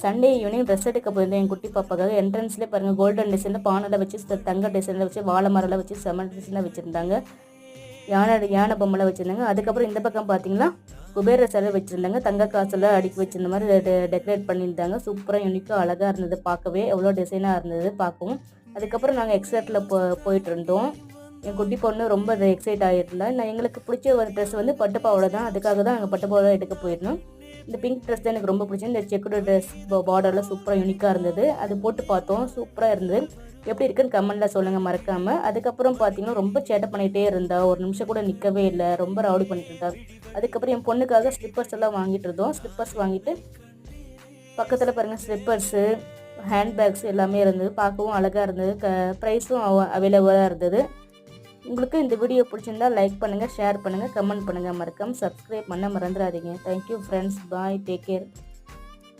Sunday evening dress எடுக்க போயிருந்தேன் என் குட்டி பாப்பாக்காக. என்ட்ரன்ஸ்லேயே பாருங்கள் கோல்டன் டிசைனில் பானெல்லாம் வச்சு தங்க டிசைனில் வச்சு வாழை மரம்லாம் வச்சு செமன் டிசைனில் வச்சுருந்தாங்க. யானை பொம்மைலாம் வச்சுருந்தாங்க. அதுக்கப்புறம் இந்த பக்கம் பார்த்தீங்கன்னா குபேர சிலை வச்சுருந்தாங்க. தங்க காசெல்லாம் அடுக்கி வச்சிருந்த மாதிரி டெக்கரேட் பண்ணியிருந்தாங்க. சூப்பராக யூனிக்காக அழகாக இருந்தது பார்க்கவே. எவ்வளோ டிசைனாக இருந்தது பார்க்கவும். அதுக்கப்புறம் நாங்கள் எக்ஸாக்டில் போயிட்டு இருந்தோம். என் குட்டி பொண்ணு ரொம்ப எக்ஸைட் ஆகிட்டு நான் எங்களுக்கு பிடிச்ச ஒரு ட்ரெஸ் வந்து பட்டுப்பாவோட தான். அதுக்காக தான் நாங்கள் பட்டுப்பாவோட எடுக்க போயிருந்தோம். இந்த பிங்க் ட்ரெஸ் தான் எனக்கு ரொம்ப பிடிச்சது. இந்த செக்குடு ட்ரெஸ் பார்டர்லாம் சூப்பராக யூனிக்காக இருந்தது. அது போட்டு பார்த்தோம், சூப்பராக இருந்தது. எப்படி இருக்குன்னு கமெண்டில் சொல்லுங்கள் மறக்காமல். அதுக்கப்புறம் பார்த்தீங்கன்னா ரொம்ப சேட்டை பண்ணிகிட்டே இருந்தா, ஒரு நிமிஷம் கூட நிற்கவே இல்லை, ரொம்ப ரவுடி பண்ணிட்டு இருந்தா. அதுக்கப்புறம் என் பொண்ணுக்காக ஸ்லிப்பர்ஸ் எல்லாம் வாங்கிட்டு இருந்தோம். ஸ்லிப்பர்ஸ் வாங்கிட்டு பக்கத்தில் பாருங்கள் ஸ்லிப்பர்ஸு, ஹேண்ட்பேக்ஸ் எல்லாமே இருந்தது. பார்க்கவும் அழகாக இருந்தது. ப்ரைஸும் அவைலபிளாக இருந்தது. உங்களுக்கு இந்த வீடியோ பிடிச்சிருந்தா லைக் பண்ணுங்கள், ஷேர் பண்ணுங்கள், கமெண்ட் பண்ணுங்கள், மறக்காமல் சப்ஸ்கிரைப் பண்ண மறந்துடாதீங்க. தேங்க்யூ ஃப்ரெண்ட்ஸ், பாய், டேக் கேர்.